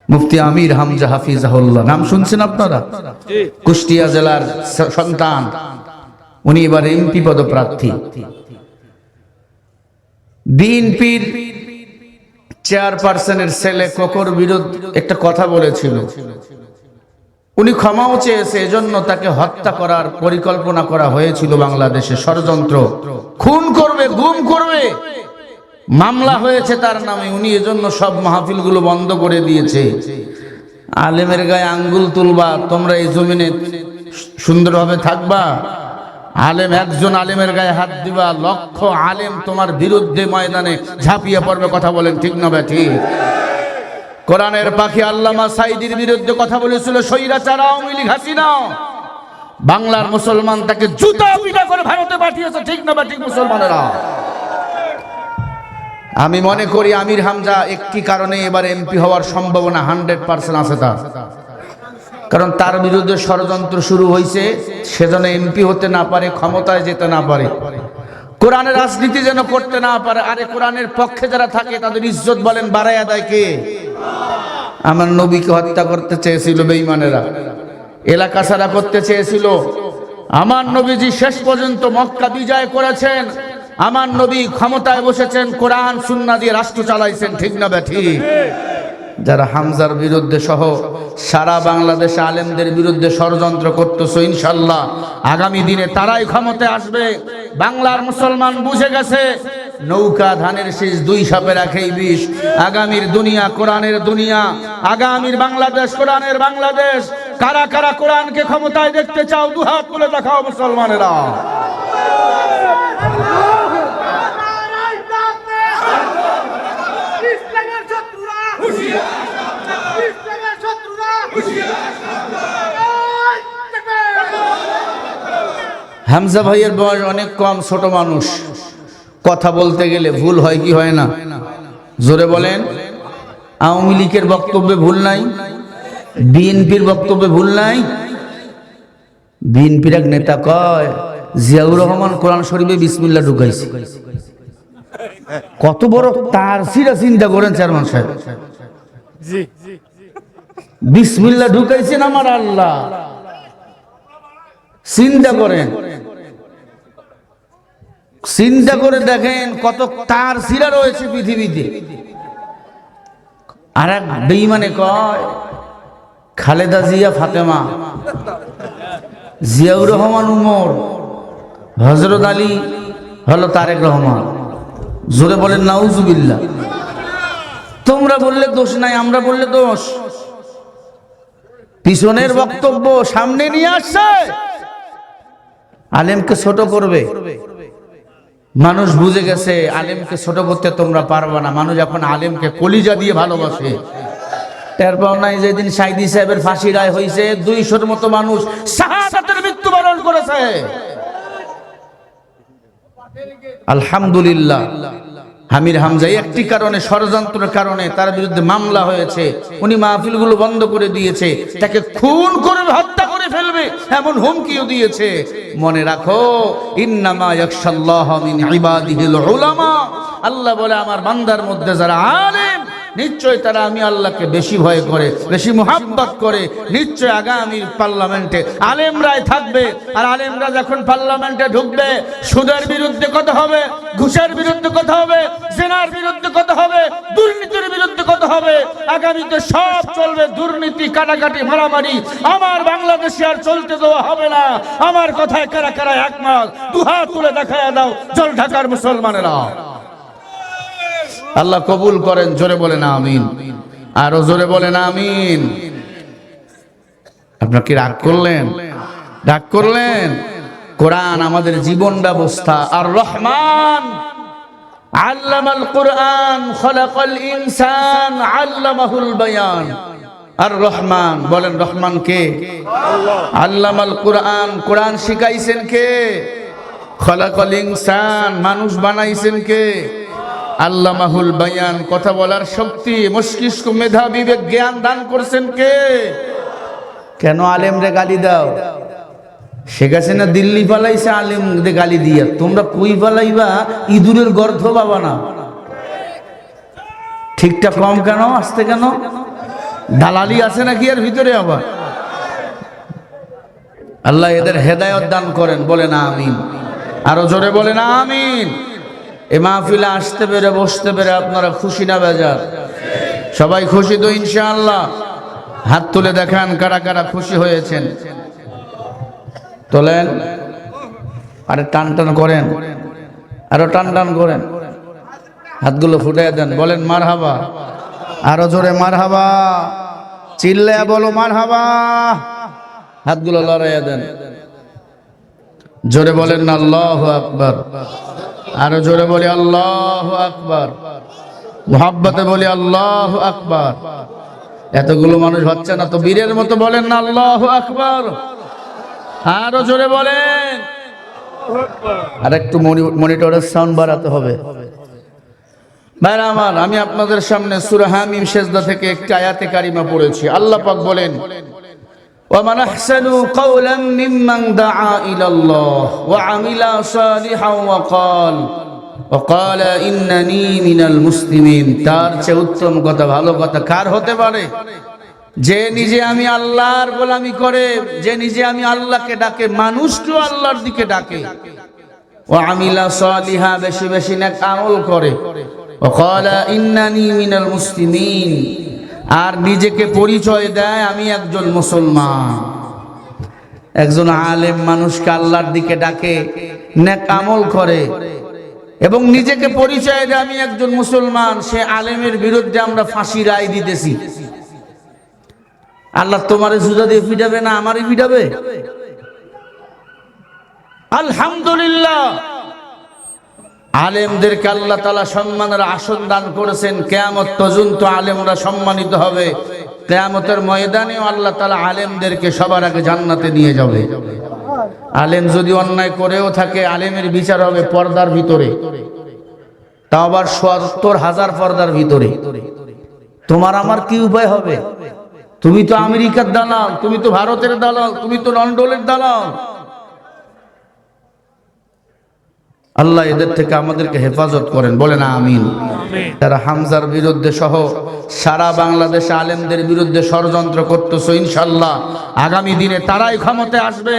মুফতি আমির হামজা হাফিজাহুল্লাহ, নাম শুনছেন আপনারা? কুষ্টিয়া জেলার সন্তান, উনি এবার এমপি পদপ্রার্থী। বিএনপির চেয়ারপারসনের ছেলে কোকর বিরুদ্ধে একটা কথা বলেছিল, উনি ক্ষমাও চেয়েছে, এজন্য তাকে হত্যা করার পরিকল্পনা করা হয়েছিল। বাংলাদেশে ষড়যন্ত্র, খুন করবে, গুম করবে, মামলা হয়েছে তার নামে। উনি এজন্য সব মাহফিলগুলো বন্ধ করে দিয়েছে। আলেমের গায়ে আঙ্গুল তুলবা, তোমরা এই জমিনে সুন্দরভাবে থাকবা, আলেম একজন আলেমের গায়ে হাত দিবা, লক্ষ আলেম তোমার বিরুদ্ধে ময়দানে ঝাঁপিয়ে পড়বে। কথা বলেন ঠিক না ঠিক? কোরআনের পাখি আল্লামা সাঈদীর বিরুদ্ধে কথা বলেছিল স্বৈরাচার আওয়ামী লীগ হাসিনা। বাংলার মুসলমান তাকে জুতা পিটা করে ভারতে পাঠিয়েছে। ঠিক না ঠিক মুসলমানেরা? আমি মনে করি আমির হামজা একটি কারণে এবার এমপি হওয়ার সম্ভাবনা 100% আছে তার, কারণ তার বিরুদ্ধে ষড়যন্ত্র শুরু হয়েছে, সেজন্য এমপি হতে না পারে, ক্ষমতায় যেতে না পারে, কোরআনের রাজনীতি যেন করতে না পারে। আরে কোরআনের পক্ষে যারা থাকে তাদের ইজ্জত বলেন বাড়াইয়া দেয় কে? আমার নবীকে হত্যা করতে চেয়েছিল বেঈমানেরা, এলাকা ছাড়া করতে চেয়েছিল। আমার নবীজি শেষ পর্যন্ত মক্কা বিজয় করেছেন, আমার নবী ক্ষমতায় বসেছেন, কোরআন সুন্নাহ দিয়ে রাষ্ট্র চালাইছেন। ঠিক না ঠিক? যারা হামজার বিরুদ্ধে সহ সারা বাংলাদেশে আলেমদের বিরুদ্ধে ষড়যন্ত্র করতেছে, ইনশাআল্লাহ আগামী দিনে তারাই ক্ষমতায় আসবে। বাংলার মুসলমান বুঝে গেছে নৌকা ধানের শীষ, দুই সাপের একই বিষ। আগামীর দুনিয়া কোরআনের দুনিয়া, আগামীর বাংলাদেশ কোরআনের বাংলাদেশ। কারা কারা কোরআনকে ক্ষমতায় দেখতে চাও? দুহাত তুলে দেখাও মুসলমানেরা। হামজা ভাইয়ের বয়স অনেক কম, ছোট মানুষ, কথা বলতে গেলে ভুল হয় কি হয় না? জোরে বলেন। আওয়ামী লীগের বক্তব্যে ভুল নাই, বিএনপির বক্তব্যে ভুল নাই। বিএনপির এক নেতা কয় জিয়াউর রহমান কোরআন শরীফে বিসমিল্লাহ ঢুকাইছে। কত বড় তার সিরা, চিন্তা করেন চেয়ারম্যান সাহেব। বিসমিল্লাহ ঢুকাইছেন আমার আল্লাহ, চিন্তা করেন, চিন্তা করে দেখেন কত তার সিরা রয়েছে পৃথিবীতে। আর এক বেঈমানে কয় খালেদা জিয়া ফাতেমা, জিয়াউর রহমান উমর, হযরত আলী হলো তারেক রহমান। জোরে বলেন নাউজুবিল্লাহ। তোমরা বললে দোষ নাই, আমরা বললে দোষ। পিছনের বক্তব্য সামনে নিয়ে আসছে, আলেমকে ছোট করবে। মানুষ বুঝে গেছে আলেমকে ছোট করতে তোমরা পারবে না। মানুষ এখন আলেমকে কলিজা দিয়ে ভালোবাসে। টের পাও নাই যেদিন সাইদি সাহেবের ফাঁসি রায় হয়েছে, 200-র মতো মানুষ শাহাদাতের মৃত্যুবরণ করেছে। আলহামদুলিল্লাহ। আমির হামজা একটি কারণে, ষড়যন্ত্রের কারণে তার বিরুদ্ধে মামলা হয়েছে। উনি মাহফিলগুলো বন্ধ করে দিয়েছে, তাকে খুন করে হত্যা করে ফেলবে এমন হুমকিও দিয়েছে। মনে রাখো, ইন্নামা ইয়াখশাল্লাহ মিন ইবাদিহিল উলামা। আল্লাহ বলে আমার বান্দার মধ্যে যারা আলেম, নিশ্চয় তারা আমি আল্লাহকে বেশি ভয় করে, বেশি মুহাব্বত করে। নিশ্চয় আগামী পার্লামেন্টে আলেমরাই থাকবে। আর আলেমরা যখন পার্লামেন্টে ঢুকবে, সুদের বিরুদ্ধে কথা হবে, ঘুষের বিরুদ্ধে কথা হবে, জেনার বিরুদ্ধে কথা হবে, দুর্নীতির বিরুদ্ধে কথা হবে। আগামীতে সব চলবে, দুর্নীতি, কাটাকাটি, মারামারি আমার বাংলাদেশে আর চলতে দেওয়া হবে না। আমার কথায় কারা কারা একমত? দুহাত তুলে দেখায়া দাও জল ঢাকার মুসলমানেরা। আল্লাহ কবুল করেন। জোরে বলেন আমিন, আরো জোরে বলেন আমিন। আপনারা কি রাগ করলেন? রাগ করলেন? কোরআন আমাদের জীবন ব্যবস্থা। আর রহমান আল্লামাল কোরআন, খলাকাল ইনসান, আল্লামাহুল বায়ান। আর রহমান, বলেন রহমান কে? আল্লাহ। আল্লামাল কোরআন, কোরআন শিখাইছেন কে? খলাকাল ইনসান, মানুষ বানাইছেন কে? আল্লামাহুল বায়ান, কথা বলার শক্তি, মস্তিষ্ক, মেধা, বিবেক, জ্ঞান দান করছেন কে? কেন আলেমরে গালি দাও? শেখ হাসিনা দিল্লি পালাইছে আলেমদের গালি দিয়া, তোমরা কই পালাইবা? ইঁদুরের গর্ধ পাবা না। ঠিকটা কম কেন? আসতে কেন? দালালি আছে নাকি এর ভিতরে? আবার আল্লাহ এদের হেদায়েত দান করেন, বলেন আমিন। আরো জোরে বলেন আমিন। এই মাহফিলে আসতে পেরে বসতে পেরে আপনারা খুশি না বেজার? সবাই খুশি তো ইনশাআল্লাহ? হাত তুলে দেখান কারা কারা খুশি হয়েছেন। তোলেন, আরে টান টান করেন, আরো টান টান করেন, হাতগুলো ফুটিয়ে দেন, বলেন মারহাবা। আরো জোরে মারহাবা, চিল্লায়া বলো মারহাবা। হাতগুলো লড়াইয়া দেন, জোরে বলেন না আল্লাহু আকবার। আরো জোরে বলি আল্লাহু আকবার, মুহাব্বতে বলি আল্লাহু আকবার। এতগুলো মানুষ হচ্ছে না তো, বীরের মতো বলেন না আল্লাহু আকবার। আরো জোরে বলেন। আর একটু মনিটরের সাউন্ড বাড়াতে হবে। ভাইরা আমার, আমি আপনাদের সামনে সূরা হামিম সিজদা থেকে একটি আয়াতে কারিমা পড়েছি। আল্লাহ পাক বলেন, ومن أحسن قولا ممن دعا إلى الله وعمل صالحا وقال إنني من المسلمين। তার চেয়ে উত্তম কথা, ভালো কথা কার হতে পারে? যে নিজে আমি আল্লাহর গোলামি করে, যে নিজে আমি আল্লাহকে ডাকে, মানুষকেও আল্লাহর দিকে ডাকে। وعمل صالحا, বেশি বেশি নেক আমল করে। وقال إنني من المسلمين, আর নিজেকে পরিচয় দেয় আমি একজন মুসলমান। একজন আলেম মানুষকে আল্লাহর দিকে ডাকে, নেক আমল করে এবং নিজেকে পরিচয় দেয় আমি একজন মুসলমান। সে আলেমের বিরুদ্ধে আমরা ফাঁসি রায় দিতেছি। আল্লাহ তোমারে সুজা দিয়ে পিটাবে না, আমারই পিটাবে? আলহামদুলিল্লাহ, আলেমদেরকে আল্লাহ তাআলা সম্মানের আসন দান করেছেন। কিয়ামত পর্যন্ত আলেমরা সম্মানিত হবে। কিয়ামতের ময়দানেও আল্লাহ তাআলা আলেমদেরকে সবার আগে জান্নাতে নিয়ে যাবে। আলেম যদি অন্যায় করেও থাকে, আলেমের বিচার হবে পর্দার ভিতরে, তাও আবার ৭০,০০০ পর্দার ভিতরে। তোমার আমার কি উপায় হবে? তুমি তো আমেরিকার দালাল, তুমি তো ভারতের দালাল, তুমি তো লন্ডনের দালাল। আল্লাহ এদের থেকে আমাদেরকে হেফাজত করেন, বলেন আমিন। তারা হামজার বিরুদ্ধে সহ সারা বাংলাদেশে আলেমদের বিরুদ্ধে ষড়যন্ত্র করতেছে, ইনশাআল্লাহ আগামী দিনে তারাই ক্ষমতায় আসবে।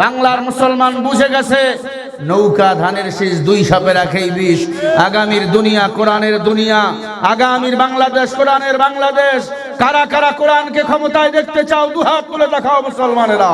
বাংলার মুসলমান বুঝে গেছে, নৌকা ধানের শীষ, দুই সাপের একই বিষ। আগামীর দুনিয়া কোরআনের দুনিয়া, আগামীর বাংলাদেশ কোরআনের বাংলাদেশ। কারা কারা কোরআনকে ক্ষমতায় দেখতে চাও? দুহাত তুলে দেখাও মুসলমানেরা।